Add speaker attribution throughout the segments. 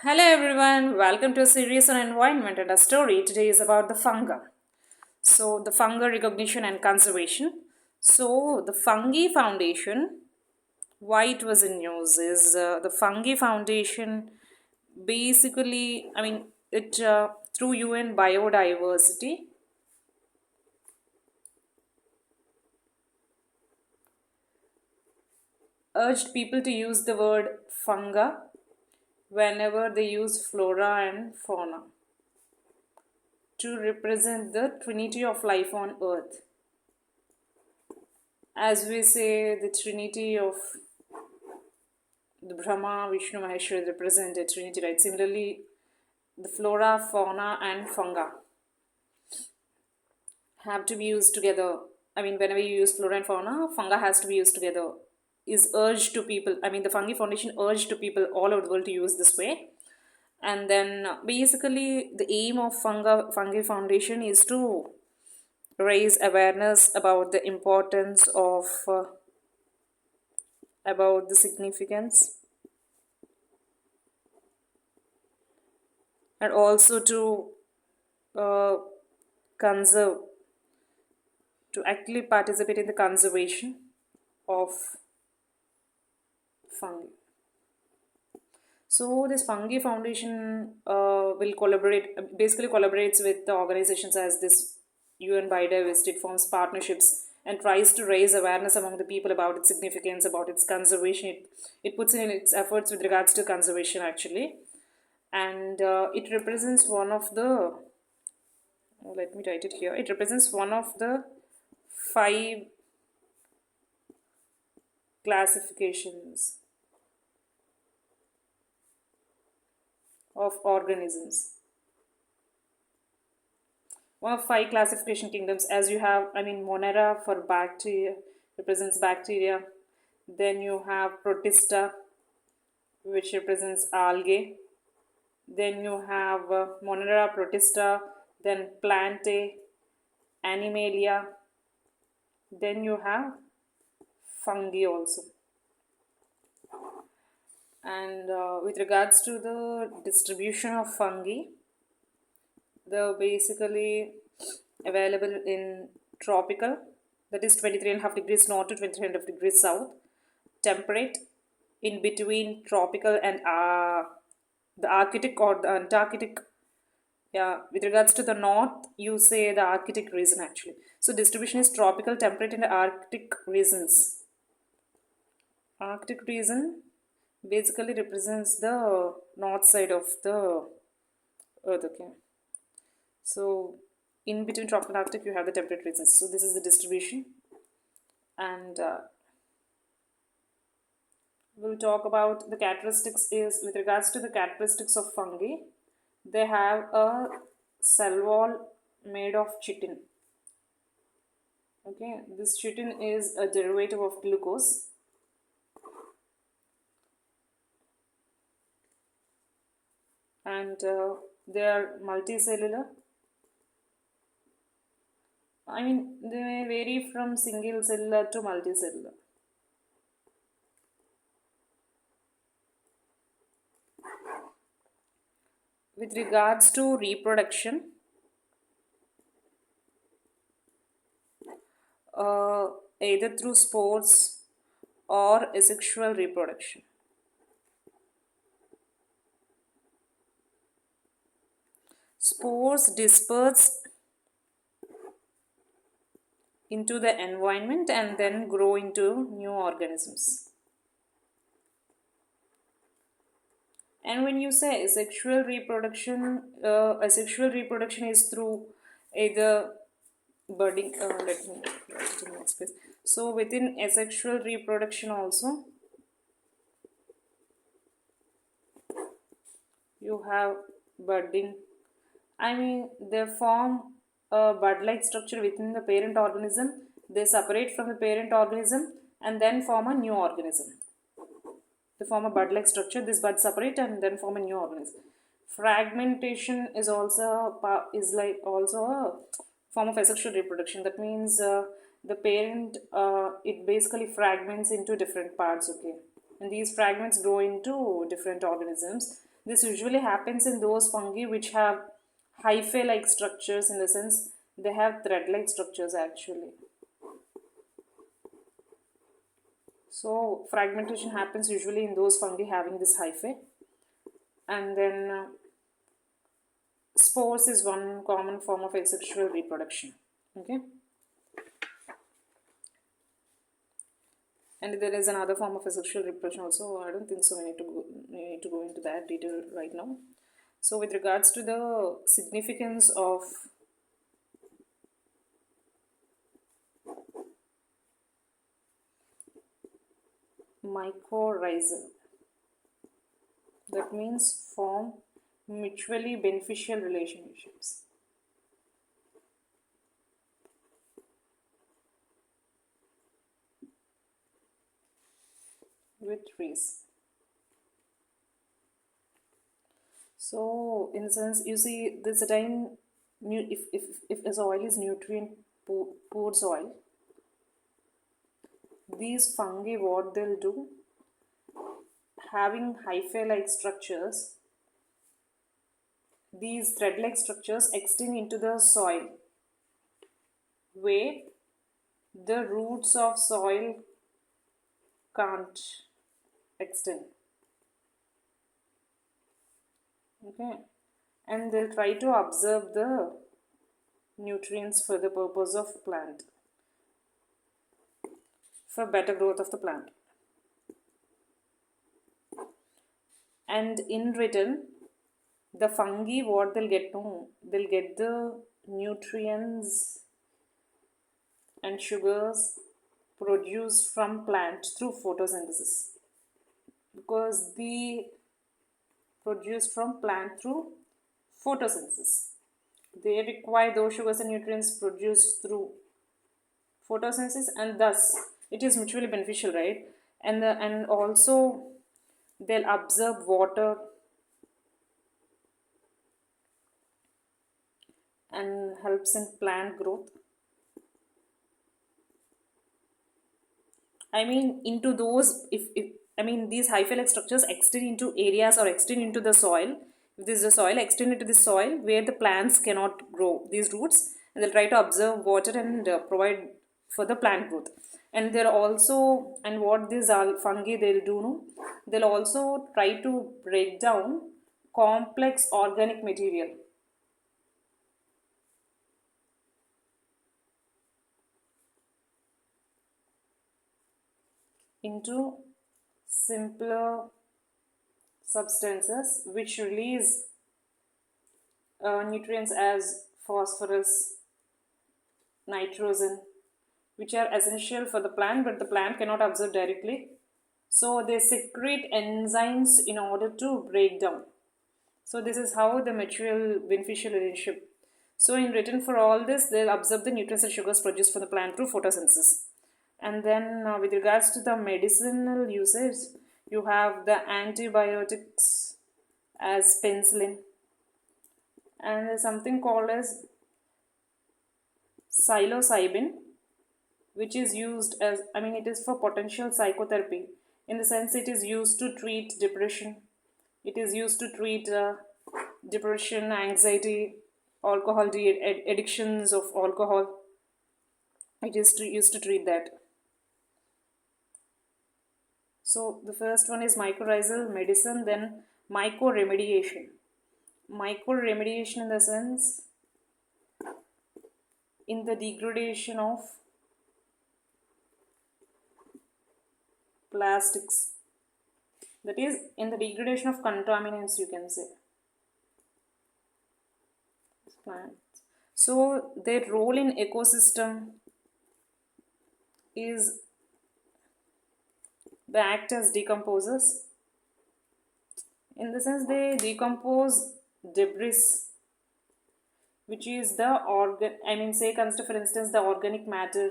Speaker 1: Hello everyone, welcome to a series on environment and a story. Today is about the fungi. So, the fungi recognition and conservation. So, the Fungi Foundation, why it was in news is the Fungi Foundation basically, it through UN biodiversity urged people to use the word funga whenever they use flora and fauna to represent the trinity of life on earth. As we say, the trinity of the Brahma, Vishnu, Maheshwar represent a trinity, right? Similarly, the flora, fauna, and funga have to be used together. Whenever you use flora and fauna, funga has to be used together. Is urged to people. The Fungi Foundation urged to people all over the world to use this way. And then basically, the aim of Fungi Foundation is to raise awareness about the importance of, about the significance, and also to uh, conserve, to actually participate in the conservation of fungi. So this Fungi Foundation will collaborate, basically collaborates with the organizations as this UN Biodiversity. It forms partnerships and tries to raise awareness among the people about its significance, about its conservation. It puts in its efforts with regards to conservation actually, and it represents one of the, let me write it here. It represents one of the five classifications of organisms. One of five classification kingdoms, as you have, Monera for bacteria, represents bacteria. Then you have Protista, which represents algae. Then you have Monera protista, then Plantae, Animalia. Then you have fungi also. And with regards to the distribution of fungi, they're basically available in tropical, that is 23.5 degrees north to 23.5 degrees south, temperate, in between tropical and the Arctic or the Antarctic. Yeah, with regards to the north, you say the Arctic region actually. So distribution is tropical, temperate, and Arctic regions. Arctic region basically represents the north side of the earth, okay. So in between tropical and Arctic, you have the temperate regions. So this is the distribution, and we'll talk about the characteristics. Is with regards to the characteristics of fungi, they have a cell wall made of chitin. Okay, this chitin is a derivative of glucose, and they are multicellular. They may vary from single cellular to multicellular. With regards to reproduction, uh, either through spores or asexual reproduction. Spores disperse into the environment and then grow into new organisms. And when you say asexual reproduction is through either budding. Let me write it in next place. So within asexual reproduction also, you have budding. They form a bud-like structure within the parent organism. They separate from the parent organism and then form a new organism. They form a bud-like structure. This bud separate and then form a new organism. Fragmentation is also a form of asexual reproduction. That means the parent, it basically fragments into different parts. Okay, and these fragments grow into different organisms. This usually happens in those fungi which have hyphae like structures, in the sense they have thread like structures actually. So fragmentation happens usually in those fungi having this hyphae. And then spores is one common form of asexual reproduction. Okay. And there is another form of asexual reproduction also. I don't think so. We need to go into that detail right now. So with regards to the significance of mycorrhizal, that means form mutually beneficial relationships with trees. So in a sense, you see, there's a time if a soil is nutrient poor soil, these fungi, what they'll do, having hyphae like structures, these thread like structures extend into the soil where the roots of soil can't extend. Okay, and they'll try to absorb the nutrients for the purpose of plant, for better growth of the plant. And in return, the fungi, what they'll get, no, they'll get the nutrients and sugars produced from plant through photosynthesis, because the produced from plant through photosynthesis, they require those sugars and nutrients produced through photosynthesis, and thus it is mutually beneficial, right? And also they'll absorb water and helps in plant growth. I mean, into those, if I mean, these hyphae structures extend into areas or extend into the soil. If this is the soil, extend into the soil where the plants cannot grow, these roots, and they'll try to absorb water and provide for the plant growth. And they're also, and what these fungi they'll do, no? They'll also try to break down complex organic material into simpler substances which release nutrients as phosphorus, nitrogen, which are essential for the plant but the plant cannot absorb directly. So they secrete enzymes in order to break down. So this is how the mutual beneficial relationship. So in return for all this, they'll absorb the nutrients and sugars produced from the plant through photosynthesis. And then with regards to the medicinal usage, you have the antibiotics as penicillin, and there's something called as psilocybin, which is used as, I mean, it is for potential psychotherapy, in the sense it is used to treat depression, it is used to treat depression, anxiety, alcohol addictions of alcohol. It is used to treat that. So the first one is mycorrhizal medicine, then mycoremediation. Mycoremediation in the sense in the degradation of plastics, that is in the degradation of contaminants, you can say. Plants. So their role in ecosystem is they act as decomposers, in the sense they decompose debris, which is the say consider for instance the organic matter.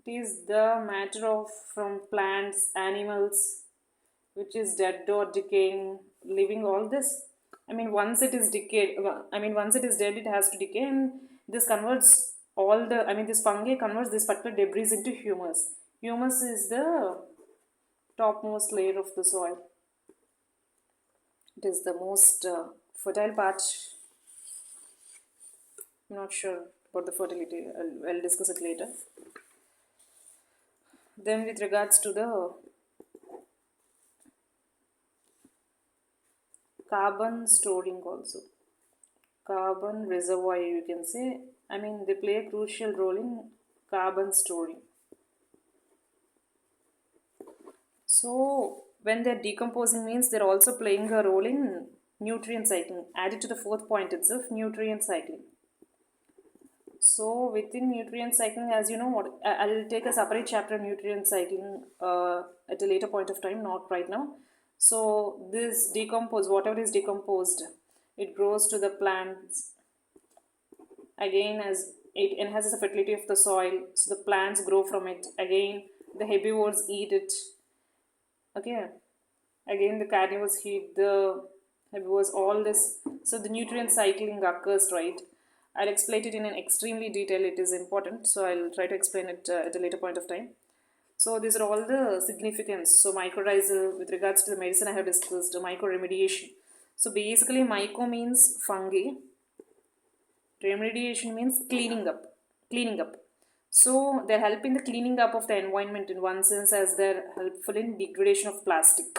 Speaker 1: It is the matter of from plants, animals, which is dead or decaying, living, all this. I mean, once it is decayed, once it is dead, it has to decay, and this converts all the, this fungi converts this particular debris into humus. Humus is the topmost layer of the soil. It is the most fertile part. I'm not sure about the fertility. I'll discuss it later. Then with regards to the carbon storing also. Carbon reservoir, you can say. I mean, they play a crucial role in carbon storing. So when they're decomposing means they're also playing a role in nutrient cycling. Added to the fourth point itself, nutrient cycling. So within nutrient cycling, as you know, what I'll take a separate chapter on nutrient cycling at a later point of time, not right now. So this decompose, whatever is decomposed, it grows to the plants again as it enhances the fertility of the soil. So the plants grow from it. Again, the herbivores eat it. Okay. Again, the carnivores eat the herbivores. All this. So the nutrient cycling occurs, right? I'll explain it in an extremely detail. It is important, so I'll try to explain it at a later point of time. So these are all the significance. So mycorrhizal, with regards to the medicine I have discussed, mycoremediation. So basically, myco means fungi. Remediation means cleaning up. Cleaning up. So they're helping the cleaning up of the environment in one sense, as they're helpful in degradation of plastic.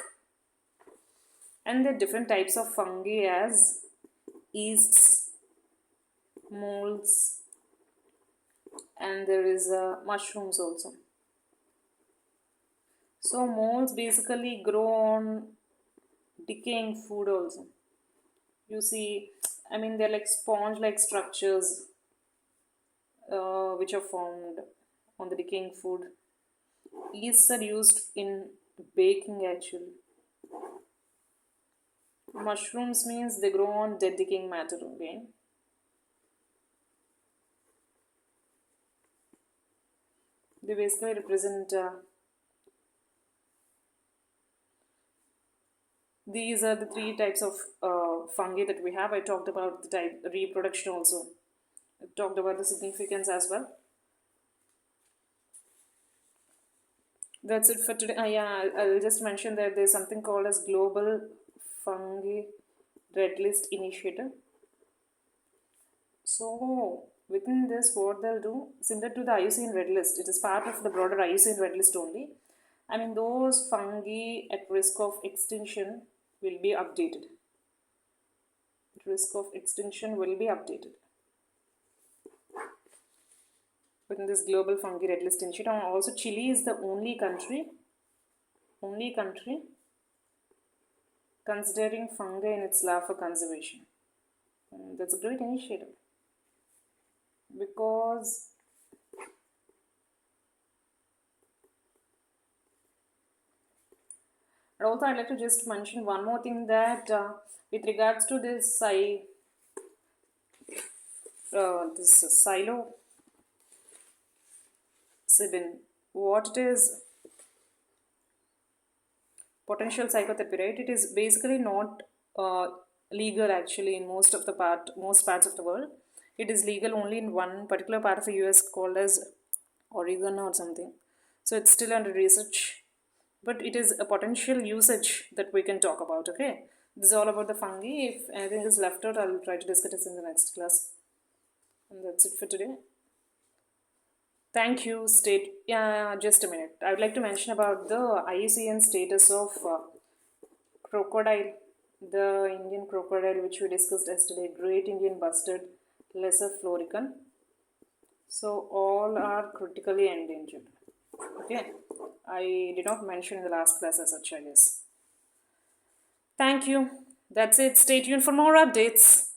Speaker 1: And there are different types of fungi as yeasts, molds, and there is mushrooms also. So molds basically grow on decaying food also. You see, I mean, they're like sponge-like structures which are formed on the decaying food. Yeasts are used in baking actually. Mushrooms means they grow on dead decaying matter again. They basically represent these are the three types of fungi that we have. I talked about the type reproduction also. I talked about the significance as well. That's it for today. Yeah, I'll just mention that there's something called as Global Fungi Red List Initiative. So within this, what they'll do, similar to the IUCN Red List, it is part of the broader IUCN Red List only. I mean, those fungi at risk of extinction will be updated. At risk of extinction will be updated within this Global Fungi Red List Initiative. And also, Chile is the only country considering fungi in its law for conservation. And that's a great initiative because and also I'd like to just mention one more thing that with regards to this psilocybin, what it is, potential psychotherapy, right? It is basically not legal actually in most parts of the world. It is legal only in one particular part of the US called as Oregon or something. So it's still under research, but it is a potential usage that we can talk about. Okay, this is all about the fungi. If anything is left out, I'll try to discuss it in the next class. And that's it for today. Thank you. Yeah, just a minute. I would like to mention about the IUCN status of crocodile, the Indian crocodile which we discussed yesterday, Great Indian Bustard, Lesser Florican. So all are critically endangered. Okay, I did not mention in the last class as such, I guess. Thank you. That's it. Stay tuned for more updates.